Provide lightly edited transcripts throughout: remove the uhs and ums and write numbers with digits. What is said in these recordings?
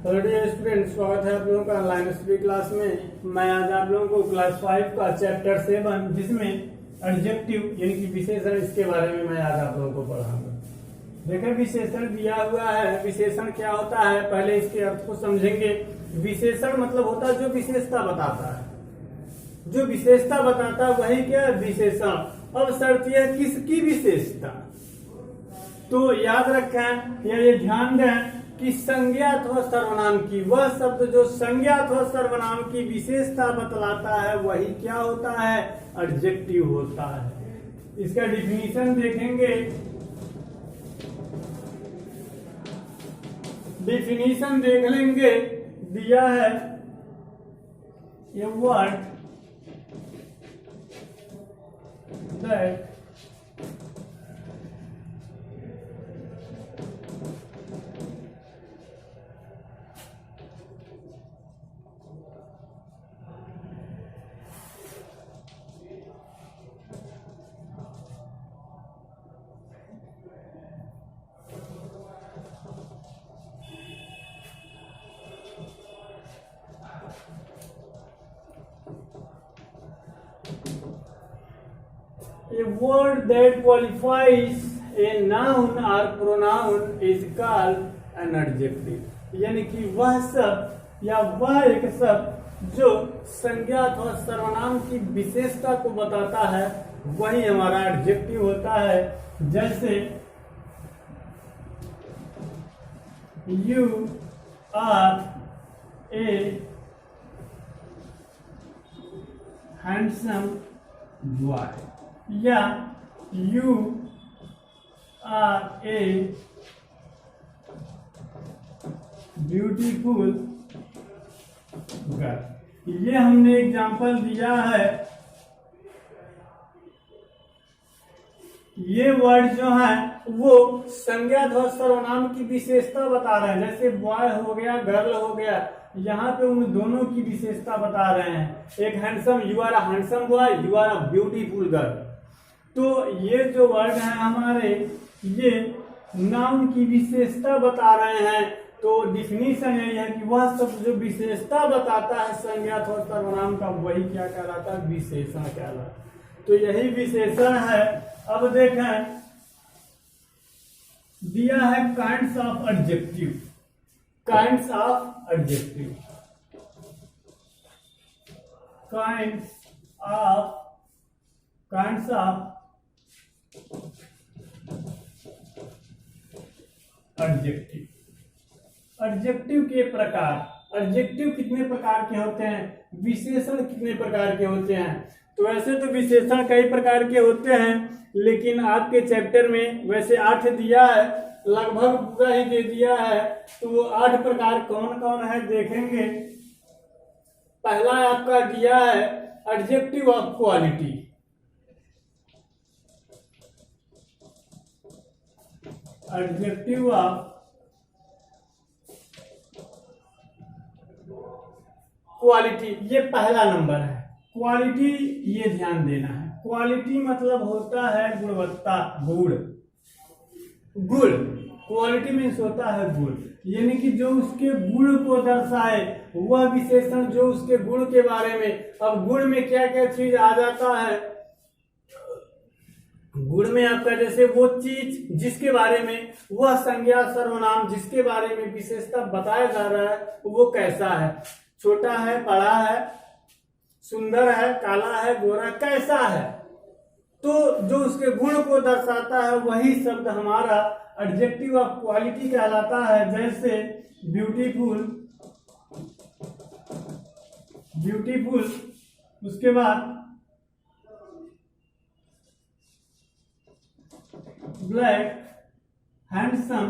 Hello dear student, स्वागत है आप लोगों का ऑनलाइन स्टडी क्लास में। मैं आज आप लोगों को क्लास 5 का चैप्टर 7 जिसमें एडजेक्टिव यानी कि विशेषण, इसके बारे में मैं आज आप लोगों को पढ़ाऊंगा। देखिए, विशेषण दिया हुआ है। विशेषण क्या होता है, पहले इसके अर्थ को समझेंगे। विशेषण मतलब होता है जो विशेषता बताता है, जो विशेषता बताता है वही क्या है, विशेषण। अब शर्त यह है किसकी विशेषता, तो याद रखें या ये ध्यान दें कि संज्ञा अथवा सर्वनाम की, वह शब्द जो संज्ञा अथवा सर्वनाम की विशेषता बतलाता है वही क्या होता है, एडजेक्टिव होता है। इसका डिफिनीशन देखेंगे। डिफिनीशन देख लेंगे। दिया है a word that a word that qualifies a noun or pronoun is called an adjective। यानी कि वह शब्द या वह एक शब्द जो संज्ञा अथवा सर्वनाम की विशेषता को बताता है वही हमारा एडजेक्टिव होता है। जैसे you are a handsome boy, या you are a beautiful girl. ये हमने एग्जाम्पल दिया है। ये वर्ड जो है वो संज्ञा अथवा सर्वनाम की विशेषता बता रहे हैं। जैसे बॉय हो गया, गर्ल हो गया, यहाँ पे उन दोनों की विशेषता बता रहे हैं। एक handsome, you are a handsome boy, you are a beautiful girl. तो ये जो वर्ड है हमारे, ये नाउन की विशेषता बता रहे हैं। तो डिफिनीशन यही है कि वह सब जो विशेषता बताता है संज्ञा अथवा सर्वनाम का वही क्या कहलाता है, विशेषण कहलाता है। तो यही विशेषण है। अब देखें, दिया है kinds of adjective. Kinds of adjective, kinds of adjective. Adjective के प्रकार। एडजेक्टिव कितने प्रकार के होते हैं, विशेषण कितने प्रकार के होते हैं। तो वैसे तो विशेषण कई प्रकार के होते हैं, लेकिन आपके चैप्टर में वैसे 8 दिया है, लगभग पूरा ही दे दिया है। तो वो 8 प्रकार कौन कौन है देखेंगे। पहला आपका दिया है adjective of quality. Adjective of quality, ये पहला नंबर है। क्वालिटी, ये ध्यान देना है। क्वालिटी मतलब होता है गुणवत्ता, गुण। गुण, क्वालिटी मीन्स होता है गुण, यानी कि जो उसके गुण को दर्शाए वह विशेषण, जो उसके गुण के बारे में। अब गुण में क्या क्या चीज आ जाता है, गुण में आपका जैसे वो चीज जिसके बारे में, वह संज्ञा सर्वनाम जिसके बारे में विशेषता बताया जा रहा है वो कैसा है, छोटा है, बड़ा है, सुंदर है, काला है, गोरा, कैसा है। तो जो उसके गुण को दर्शाता है वही शब्द हमारा एडजेक्टिव ऑफ क्वालिटी कहलाता है। जैसे ब्यूटीफुल, ब्यूटीफुल, उसके बाद ब्लैक, हैंडसम,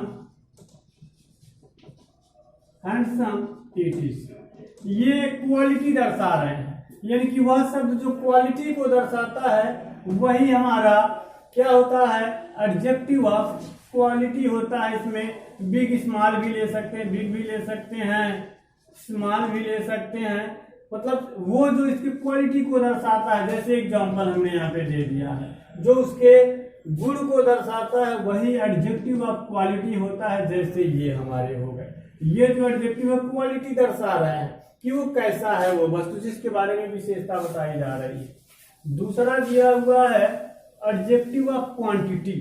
हैंडसम, ये क्वालिटी दर्शा रहे हैं। यानी कि वह शब्द जो क्वालिटी को दर्शाता है वही हमारा क्या होता है, एडजेक्टिव ऑफ क्वालिटी होता है। इसमें बिग स्मॉल भी ले सकते हैं, बिग भी ले सकते हैं, स्मॉल भी ले सकते हैं। मतलब वो जो इसकी क्वालिटी को दर्शाता है। जैसे एग्जांपल हमने यहाँ पे दे दिया है, जो उसके गुण को दर्शाता है वही एडजेक्टिव ऑफ क्वालिटी होता है। जैसे ये हमारे हो गए, ये जो एडजेक्टिव है क्वालिटी दर्शा रहा है कि वो कैसा है, वो वस्तु जिसके बारे में विशेषता बताई जा रही है। दूसरा दिया हुआ है एडजेक्टिव ऑफ क्वांटिटी।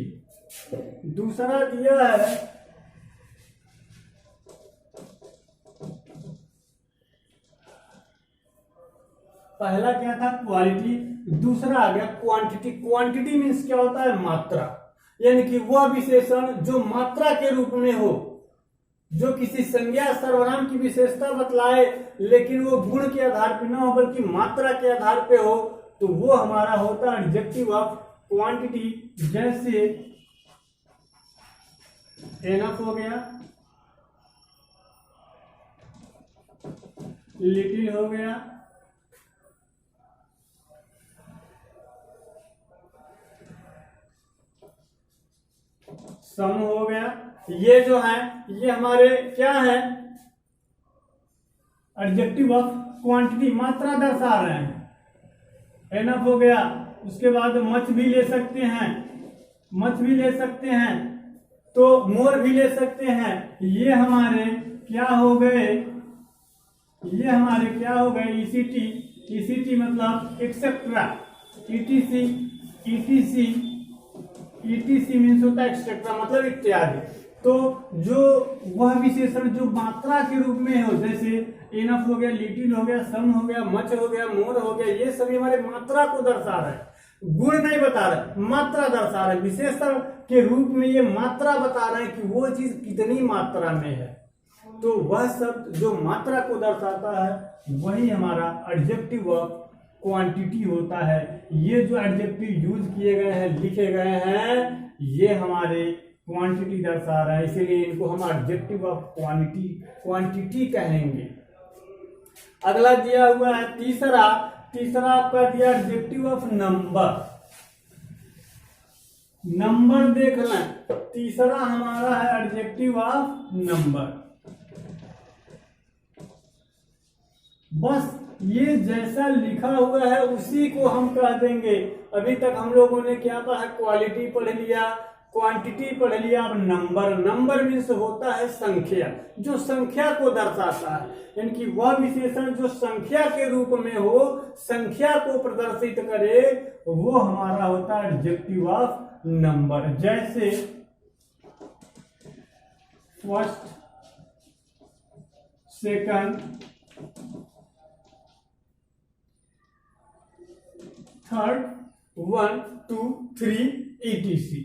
दूसरा दिया है पहला क्या था क्वालिटी, दूसरा आ गया क्वांटिटी। क्वांटिटी मीन्स क्या होता है मात्रा, यानी कि वह विशेषण जो मात्रा के रूप में हो, जो किसी संज्ञा सर्वनाम की विशेषता बतलाए लेकिन वो गुण के आधार पर न हो बल्कि मात्रा के आधार पे हो, तो वो हमारा होता है एडजेक्टिव ऑफ क्वांटिटी। जैसे एनफ हो गया, लिटिल हो गया, सम हो गया। ये जो है ये हमारे क्या है एडजेक्टिव ऑफ क्वांटिटी, मात्रा दर्शा रहे हैं। एनफ हो गया, उसके बाद मच भी ले सकते हैं, मच भी ले सकते हैं, तो मोर भी ले सकते हैं। ये हमारे क्या हो गए, ये हमारे क्या हो गए ईसीटी। ईसीटी मतलब etcetera, etc, etc, etc means होता है एक्सेट्रा मतलब इत्यादि। तो जो वह विशेषण जो मात्रा के रूप में हो, जैसे इनफ हो गया, लिटिल हो गया, सम हो गया, मच हो गया, मोर हो गया, ये सभी हमारे मात्रा को दर्शा रहे हैं, गुण नहीं बता रहे, मात्रा दर्शा रहे, विशेषण के रूप में ये मात्रा बता रहे हैं कि वो चीज कितनी मात्रा में है। तो वह शब्द जो मात्रा को दर्शाता है वही हमारा एडजेक्टिव ऑफ क्वांटिटी होता है। ये जो एडजेक्टिव यूज किए गए हैं, लिखे गए हैं, ये हमारे क्वांटिटी दर्शा रहा है, इसीलिए इनको हम एडजेक्टिव ऑफ क्वांटिटी कहेंगे। अगला दिया हुआ है तीसरा आपका दिया एडजेक्टिव ऑफ नंबर। नंबर देख लें, तीसरा हमारा है एडजेक्टिव ऑफ नंबर। बस ये जैसा लिखा हुआ है उसी को हम कह देंगे। अभी तक हम लोगों ने क्या पढ़ा, क्वालिटी पढ़ लिया, क्वांटिटी पढ़ लिया, अब नंबर। नंबर मीन्स होता है संख्या, जो संख्या को दर्शाता है, यानी कि वह विशेषण जो संख्या के रूप में हो, संख्या को प्रदर्शित करे, वो हमारा होता है एडजेक्टिव ऑफ नंबर। जैसे फर्स्ट, सेकंड, थर्ड, 1 2 3 ETC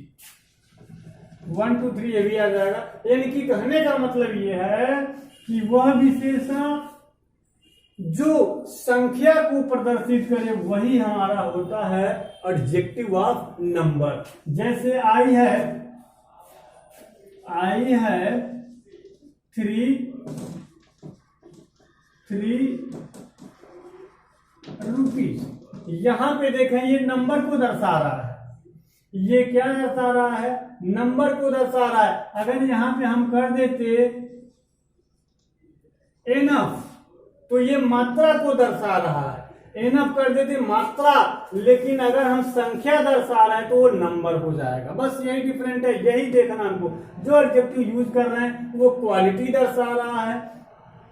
1 2 3 ये भी आ जाएगा। यानी कि कहने का मतलब ये है कि वह विशेषण जो संख्या को प्रदर्शित करे वही हमारा होता है एडजेक्टिव ऑफ नंबर। जैसे आई है 3 रुपीज। यहां पे देखें ये नंबर को दर्शा रहा है, ये क्या दर्शा रहा है, नंबर को दर्शा रहा है। अगर यहां पे हम कर देते एनफ तो ये मात्रा को दर्शा रहा है, एनफ कर देते मात्रा, लेकिन अगर हम संख्या दर्शा रहे हैं तो वो नंबर हो जाएगा। बस यही डिफरेंट है, यही देखना हमको। जो एडजेक्टिव यूज कर रहे हैं वो क्वालिटी दर्शा रहा है,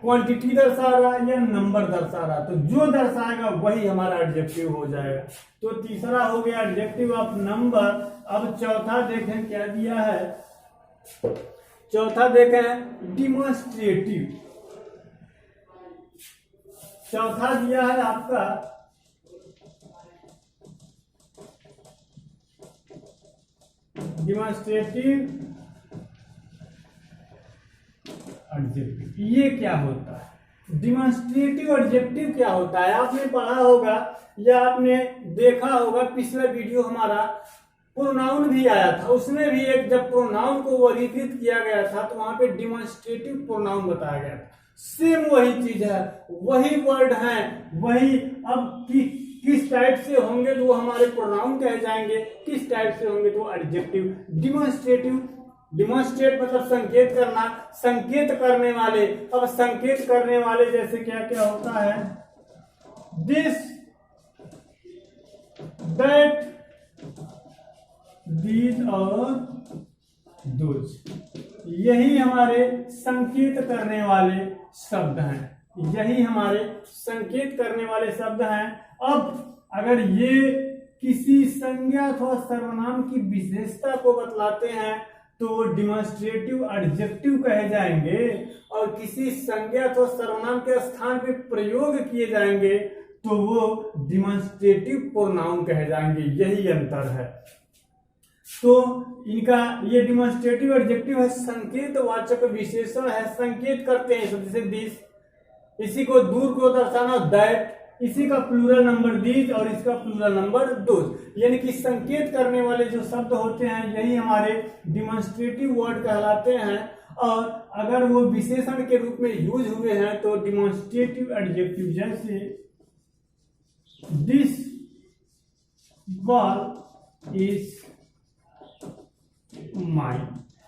क्वांटिटी दर्शा रहा है या नंबर दर्शा रहा है, तो जो दर्शाएगा वही हमारा एडजेक्टिव हो जाएगा। तो तीसरा हो गया एडजेक्टिव ऑफ नंबर। अब चौथा देखें क्या दिया है, चौथा देखें डिमॉन्स्ट्रेटिव। चौथा दिया है आपका डिमॉन्स्ट्रेटिव एडजेक्टिव। ये क्या होता है, डिमॉन्स्ट्रेटिव एडजेक्टिव क्या होता है? आपने पढ़ा होगा या आपने देखा होगा, पिछला वीडियो हमारा प्रोनाउन भी आया था, उसमें भी एक जब प्रोनाउन को वर्गीकृत किया गया था तो वहां पे डिमॉन्स्ट्रेटिव प्रोनाउन बताया गया था। सेम वही चीज है, वही वर्ड है, वही। अब किस टाइप से होंगे तो वो हमारे प्रोनाउन कहे जाएंगे, किस टाइप से होंगे तो एडजेक्टिव। डिमॉन्स्ट्रेटिव, डिमॉन्स्ट्रेट मतलब संकेत करना, संकेत करने वाले। अब संकेत करने वाले जैसे क्या क्या होता है, दिस, दैट, दीज और दोज। यही हमारे संकेत करने वाले शब्द हैं, यही हमारे संकेत करने वाले शब्द हैं। अब अगर ये किसी संज्ञा अथवा सर्वनाम की विशेषता को बतलाते हैं तो डिमॉन्स्ट्रेटिव एडजेक्टिव कहे जाएंगे, और किसी संज्ञा अथवा सर्वनाम के स्थान पे प्रयोग किए जाएंगे तो वो डिमॉन्स्ट्रेटिव प्रोनाउन कहे जाएंगे। यही अंतर है। तो इनका ये डिमॉन्स्ट्रेटिव एडजेक्टिव है, संकेतवाचक विशेषण है, संकेत करते हैं। जैसे दिस, इसी को दूर को दर्शाना दैट, इसी का प्लूरल नंबर दीज और इसका प्लूरल नंबर दोज। यानी कि संकेत करने वाले जो शब्द होते हैं यही हमारे डिमॉन्स्ट्रेटिव वर्ड कहलाते हैं, और अगर वो विशेषण के रूप में यूज हुए हैं तो डिमॉन्स्ट्रेटिव एडजेक्टिव। जैसे दिस बॉल इज माइन,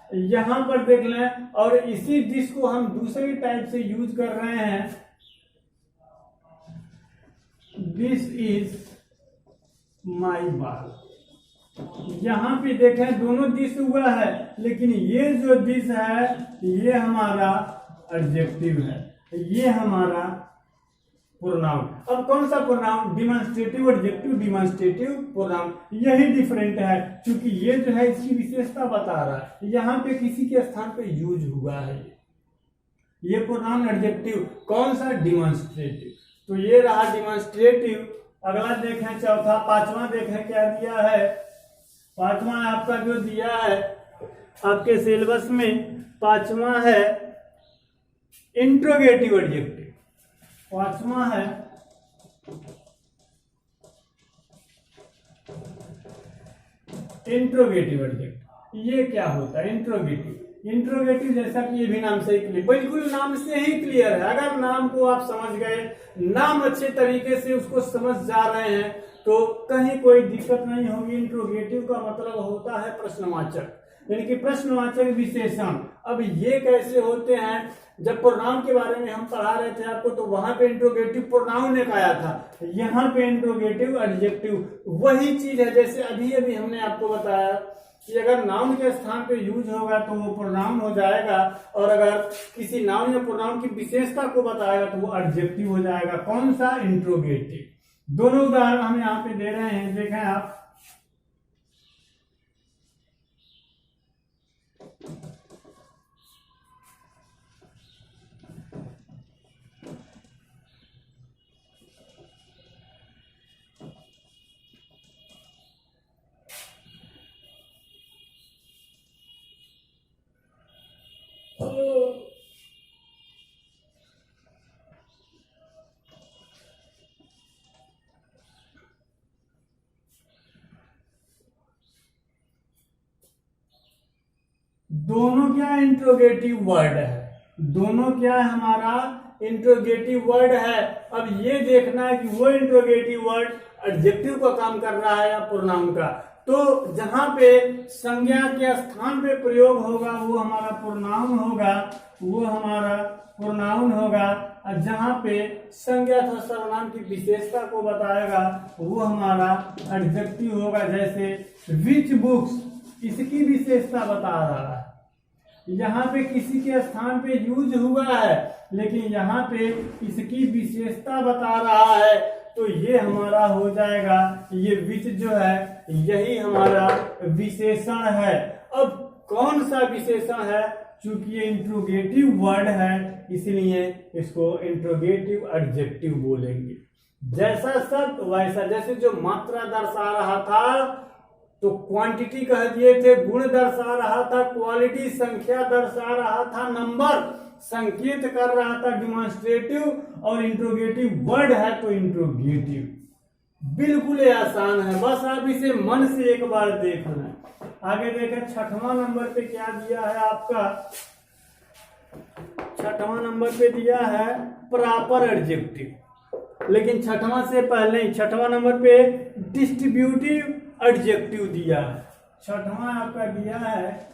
यहां पर देख लें, और इसी दिस को हम दूसरी टाइप से यूज कर रहे हैं, दिस इज माई बॉल। यहां पे देखें दोनों दिस हुआ है, लेकिन ये जो दिस है ये हमारा एडजेक्टिव है, ये हमारा प्रोनाउन। अब कौन सा pronoun? Demonstrative adjective, demonstrative pronoun. यही डिफरेंट है, क्योंकि ये जो है इसकी विशेषता बता रहा है, यहाँ पे किसी के स्थान पे यूज हुआ है ये प्रोनाउन एडजेक्टिव। कौन सा? डिमॉन्स्ट्रेटिव। तो ये रहा डिमॉन्स्ट्रेटिव। अगला देखें चौथा, पांचवा देखें क्या दिया है। पांचवा आपका जो दिया है आपके सिलेबस में, पांचवा है इंट्रोगेटिव एडजेक्टिव। पांचवा है इंट्रोगेटिव एडजेक्टिव। ये क्या होता है इंट्रोगेटिव? इंट्रोगेटिव जैसा कि ये भी नाम से ही क्लियर, बिल्कुल नाम से ही क्लियर है। अगर नाम को आप समझ गए, नाम अच्छे तरीके से उसको समझ जा रहे हैं तो कहीं कोई दिक्कत नहीं होगी। इंट्रोगेटिव का मतलब होता है प्रश्नवाचक, यानी कि प्रश्नवाचक विशेषण। अब ये कैसे होते हैं? जब प्रोनाउन के बारे में हम पढ़ा रहे थे आपको, तो वहां पे इंट्रोगेटिव प्रोनाउन एक आया था, यहाँ पे इंट्रोगेटिव एडजेक्टिव। वही चीज है जैसे अभी अभी हमने आपको बताया कि अगर नाउन के स्थान पे यूज होगा तो वो प्रोनाउन हो जाएगा, और अगर किसी नाउन या प्रोनाउन की विशेषता को बताएगा तो वो एडजेक्टिव हो जाएगा। कौन सा? इंट्रोगेटिव। दोनों उदाहरण हम यहाँ पे दे रहे हैं, देखें आप। दोनों क्या इंट्रोगेटिव वर्ड है, दोनों क्या है हमारा इंट्रोगेटिव वर्ड है। अब ये देखना है कि वो इंट्रोगेटिव वर्ड एडजेक्टिव का काम कर रहा है या प्रोनाउन का। तो जहां पे संज्ञा के स्थान पे प्रयोग होगा वो हमारा प्रोनाउन होगा, वो हमारा प्रोनाउन होगा, और जहां पे संज्ञा अथवा सर्वनाम की विशेषता को बताएगा वो हमारा एडजेक्टिव होगा। जैसे विच बुक्स, इसकी विशेषता बता रहा है, यहाँ पे किसी के स्थान पे यूज हुआ है लेकिन यहाँ पे इसकी विशेषता बता रहा है, तो ये हमारा हो जाएगा, ये विच जो है यही हमारा विशेषण है। अब कौन सा विशेषण है? चूंकि ये इंट्रोगेटिव वर्ड है इसलिए इसको इंट्रोगेटिव एडजेक्टिव बोलेंगे। जैसा शब्द वैसा, जैसे जो मात्रा दर्शा रहा था तो क्वांटिटी कह दिए थे, गुण दर्शा रहा था क्वालिटी, संख्या दर्शा रहा था नंबर, संकेत कर रहा था डिमॉन्स्ट्रेटिव, और इंट्रोगेटिव वर्ड है तो इंट्रोगेटिव। बिल्कुल आसान है, बस आप इसे मन से एक बार देख लें। आगे देखें छठवां नंबर पे क्या दिया है आपका। छठवां नंबर पे दिया है प्रॉपर एडजेक्टिव, लेकिन छठवां से पहले ही छठवां नंबर पे डिस्ट्रीब्यूटिव एडजेक्टिव दिया है। छठवां आपका दिया है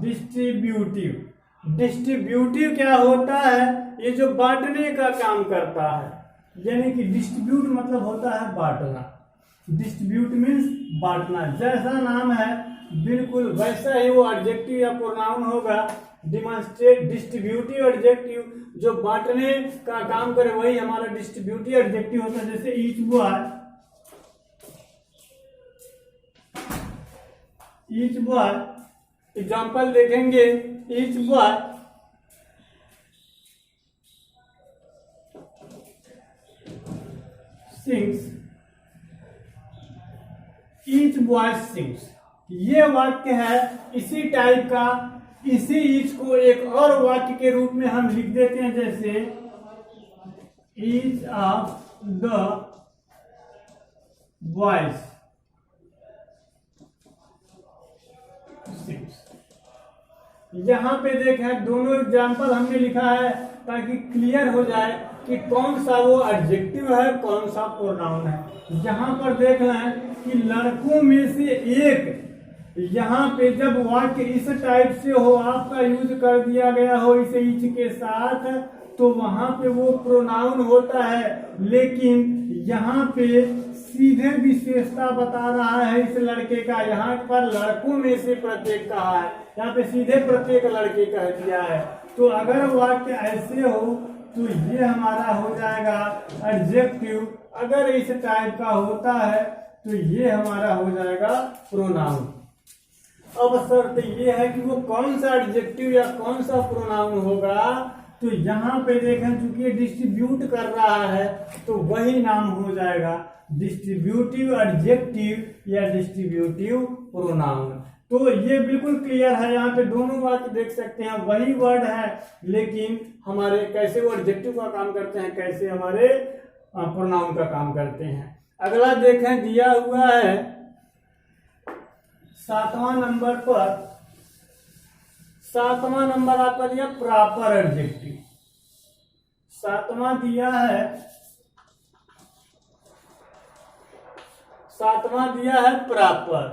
डिस्ट्रीब्यूटिव। डिस्ट्रीब्यूटिव क्या होता है? ये जो बांटने का काम करता है, यानी कि डिस्ट्रीब्यूट मतलब होता है बांटना। डिस्ट्रीब्यूट मीन्स बांटना, जैसा नाम है बिल्कुल वैसा ही वो एडजेक्टिव या प्रोनाउन होगा। डिमॉन्स्ट्रेट डिस्ट्रीब्यूटिव एडजेक्टिव जो बांटने का काम करे वही हमारा डिस्ट्रीब्यूटिव एडजेक्टिव होता है। जैसे ईच बॉय एग्जाम्पल देखेंगे। Each boy sings, each boy sings, ये वाक्य है इसी टाइप का। इसी ईच को एक और वाक्य के रूप में हम लिख देते हैं, जैसे each of the boys sings. यहां पे देखें दोनों एग्जाम्पल हमने लिखा है ताकि क्लियर हो जाए कि कौन सा वो एडजेक्टिव है, कौन सा प्रोनाउन है। यहां पर देख रहे हैं कि लड़कों में से एक, यहाँ पे जब वाक्य इस टाइप से हो, आपका यूज कर दिया गया हो इस ईच के साथ, तो वहां पे वो प्रोनाउन होता है। लेकिन यहाँ पे सीधे विशेषता बता रहा है इस लड़के का। यहाँ पर लड़कों में से प्रत्येक कहा है, यहाँ पे सीधे प्रत्येक लड़के कह दिया है। तो अगर वाक्य ऐसे हो तो ये हमारा हो जाएगा एडजेक्टिव। अगर इस टाइप का होता है तो ये हमारा हो जाएगा प्रोनाउन। अब शर्त ये है कि वो कौन सा एडजेक्टिव या कौन सा प्रोनाउन होगा। तो यहाँ पे देखें चूंकि डिस्ट्रीब्यूट कर रहा है तो वही नाम हो जाएगा डिस्ट्रीब्यूटिव एडजेक्टिव या डिस्ट्रीब्यूटिव प्रोनाउन। तो ये बिल्कुल क्लियर है। यहाँ पे दोनों वाक्य देख सकते हैं, वही वर्ड है लेकिन हमारे कैसे वो एडजेक्टिव का काम करते हैं, कैसे हमारे प्रोनाउन का काम करते हैं। अगला देखें, दिया हुआ है 7वां नंबर पर, 7वां नंबर आपका दिया प्रॉपर एडजेक्टिव। 7वां दिया है, 7वां दिया है प्रॉपर,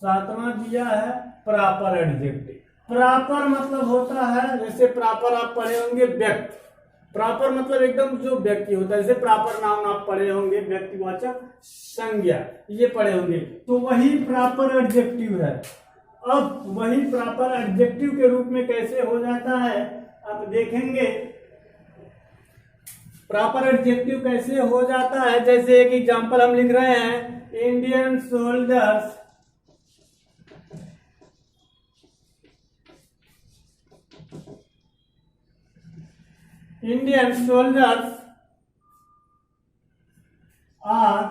7वां दिया है प्रॉपर एडजेक्टिव। प्रॉपर मतलब होता है, जैसे प्रॉपर आप पढ़े होंगे व्यक्ति, प्रॉपर मतलब एकदम जो व्यक्ति होता है। जैसे प्रॉपर नाउन आप पढ़े होंगे, व्यक्तिवाचक संज्ञा ये पढ़े होंगे, तो वही प्रॉपर एडजेक्टिव है। अब वही प्रॉपर एडजेक्टिव के रूप में कैसे हो जाता है आप देखेंगे। प्रॉपर एडजेक्टिव कैसे हो जाता है, जैसे एक एग्जांपल हम लिख रहे हैं, Indian soldiers Indian soldiers are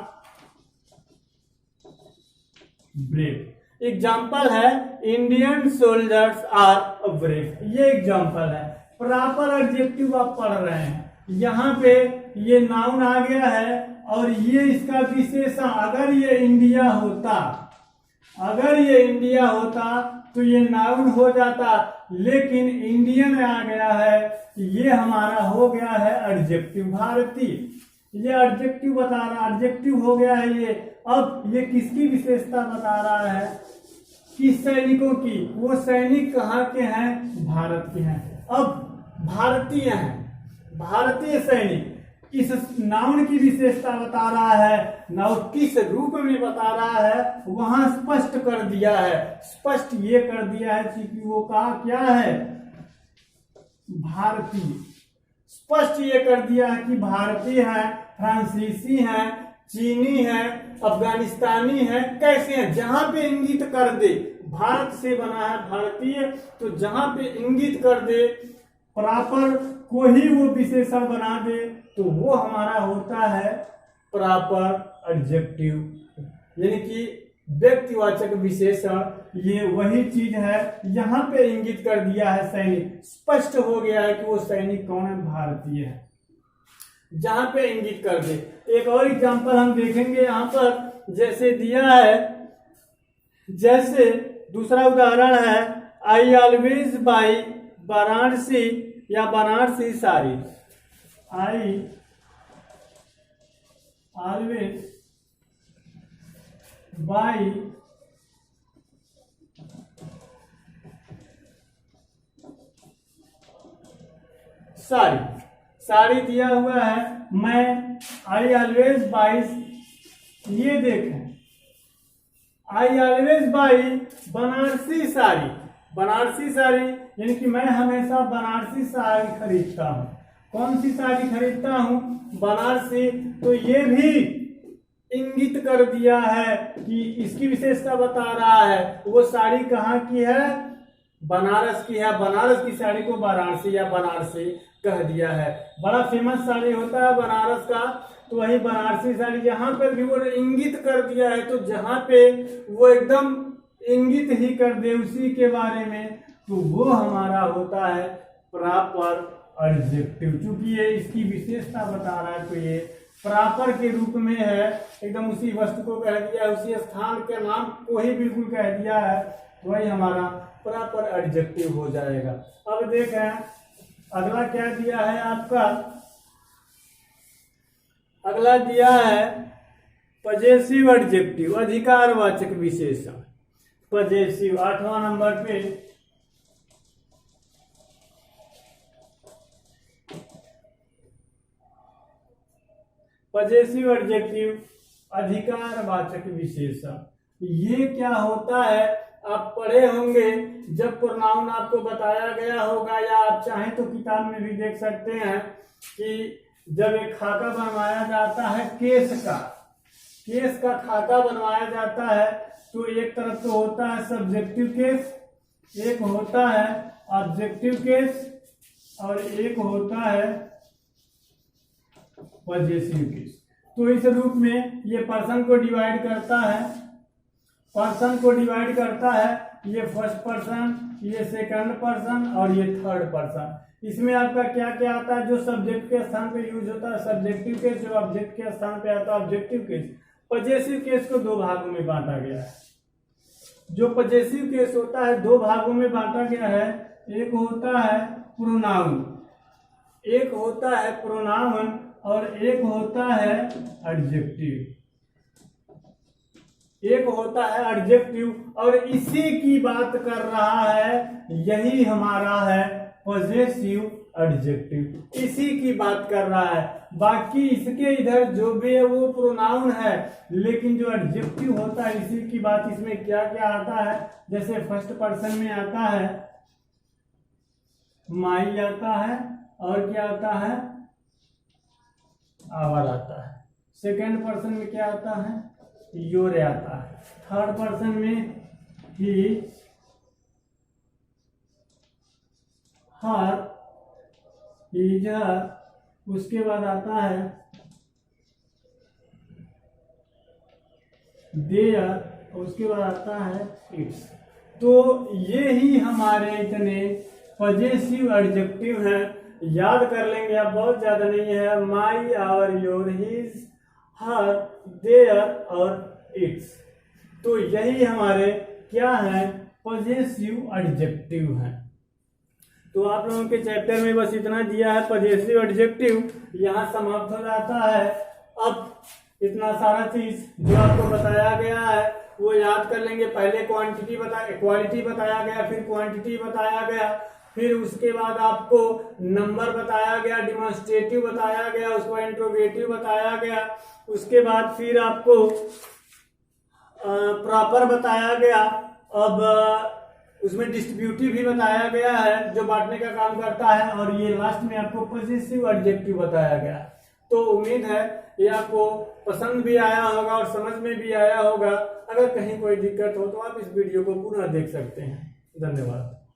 brave। Example है इंडियन सोल्जर्स आर ब्रेव, ये एग्जाम्पल है। प्रॉपर एडजेक्टिव आप पढ़ रहे हैं, यहाँ पे ये नाउन आ गया है और ये इसका विशेषण। अगर ये इंडिया होता, अगर ये इंडिया होता तो ये नाउन हो जाता, लेकिन इंडियन आ गया है, ये हमारा हो गया है एडजेक्टिव, भारतीय। ये एडजेक्टिव बता रहा, एडजेक्टिव हो गया है ये। अब ये किसकी विशेषता बता रहा है, किस सैनिकों की। वो सैनिक कहाँ के हैं, भारत के हैं। अब भारतीय हैं, भारतीय सैनिक, इस नाउन की विशेषता बता रहा है। नाउन किस रूप में बता रहा है वहां स्पष्ट कर दिया है, स्पष्ट ये कर दिया है कि वो कहा क्या है, भारतीय। स्पष्ट ये कर दिया है कि भारतीय है, फ्रांसीसी है, चीनी है, अफगानिस्तानी है, कैसे है। जहां पे इंगित कर दे भारत से बना है भारतीय, तो जहां पे इंगित कर दे प्रॉपर को ही वो विशेषण बना दे तो वो हमारा होता है प्रॉपर एडजेक्टिव, यानी कि व्यक्तिवाचक विशेषण। ये वही चीज है, यहाँ पे इंगित कर दिया है सैनिक, स्पष्ट हो गया है कि वो सैनिक कौन है, भारतीय है, जहां पे इंगित कर दे। एक और एग्जांपल हम देखेंगे यहाँ पर, जैसे दिया है, जैसे दूसरा उदाहरण है, आई ऑलवेज बाई वाराणसी या Banarasi sari. I always by sari, sari दिया हुआ है, मैं आई ऑलवेज बाई, ये देखें, I always by Banarasi sari. Banarasi sari यानी कि मैं हमेशा बनारसी साड़ी खरीदता हूँ। कौन सी साड़ी खरीदता हूँ? बनारसी। तो ये भी इंगित कर दिया है कि इसकी विशेषता बता रहा है। वो साड़ी कहाँ की है? बनारस की है। बनारस की साड़ी को वाराणसी या बनारसी कह दिया है। बड़ा फेमस साड़ी होता है बनारस का, तो वही बनारसी साड़ी। जहां पर भी वो इंगित कर दिया है, तो जहां पे वो एकदम इंगित ही कर दे उसी के बारे में, तो वो हमारा होता है प्रॉपर एडजेक्टिव। चूंकि ये इसकी विशेषता बता रहा है, तो ये प्रॉपर के रूप में है। एकदम उसी वस्तु को कह दिया है, उसी स्थान के नाम को ही बिल्कुल कह दिया है, तो वही हमारा प्रॉपर एडजेक्टिव हो जाएगा। अब देखें अगला क्या दिया है आपका। अगला दिया है पजेसिव एडजेक्टिव, अधिकारवाचक विशेषण। पजेसिव 8वां नंबर पे पजेसिव एडजेक्टिव, अधिकारवाचक विशेषण। ये क्या होता है? आप पढ़े होंगे, जब प्रोनाउन आपको बताया गया होगा, या आप चाहें तो किताब में भी देख सकते हैं कि जब एक खाका बनवाया जाता है केस का खाका बनवाया जाता है, तो एक तरफ तो होता है सब्जेक्टिव केस, एक होता है ऑब्जेक्टिव केस, और एक होता है पजेसिव केस। तो इस रूप में ये पर्सन को डिवाइड करता है, ये फर्स्ट पर्सन, ये सेकंड पर्सन, और ये थर्ड पर्सन। इसमें आपका क्या क्या आता है? जो सब्जेक्ट के स्थान पे यूज होता है सब्जेक्टिव केस, जो ऑब्जेक्ट के स्थान पे आता है ऑब्जेक्टिव केस। पजेसिव केस को दो भागों में बांटा गया है। जो पजेसिव केस होता है दो भागों में बांटा गया है। एक होता है प्रोनाउन, और एक होता है एडजेक्टिव। और इसी की बात कर रहा है, यही हमारा है पजेसिव एडजेक्टिव। इसी की बात कर रहा है। बाकी इसके इधर जो भी है वो प्रोनाउन है, लेकिन जो एडजेक्टिव होता है इसी की बात। इसमें क्या क्या आता है? जैसे फर्स्ट पर्सन में आता है माई आता है, और क्या आता है? आवर आता है। सेकंड पर्सन में क्या आता है? योर आता है। थर्ड पर्सन में ही, हर, इज, उसके बाद आता है देयर, उसके बाद आता है इट्स। तो ये ही हमारे इतने पजेसिव एडजेक्टिव हैं। याद कर लेंगे आप, बहुत ज्यादा नहीं है। My, our, your, his, her, their और इट्स। तो यही हमारे क्या है? पजेसिव एडजेक्टिव हैं। तो आप लोगों के चैप्टर में बस इतना दिया है, पजेसिव एडजेक्टिव यहाँ समाप्त हो जाता है। अब इतना सारा चीज जो आपको बताया गया है वो याद कर लेंगे। पहले क्वालिटी बताया गया, फिर क्वांटिटी बताया गया, फिर उसके बाद आपको नंबर बताया गया, डिमॉन्स्ट्रेटिव बताया गया, उसके बाद इंट्रोगेटिव बताया गया, उसके बाद फिर आपको प्रॉपर बताया गया। अब उसमें डिस्ट्रीब्यूटिव भी बताया गया है जो बांटने का काम करता है, और ये लास्ट में आपको पजेसिव एडजेक्टिव बताया गया। तो उम्मीद है ये आपको पसंद भी आया होगा और समझ में भी आया होगा। अगर कहीं कोई दिक्कत हो तो आप इस वीडियो को पुनः देख सकते हैं। धन्यवाद।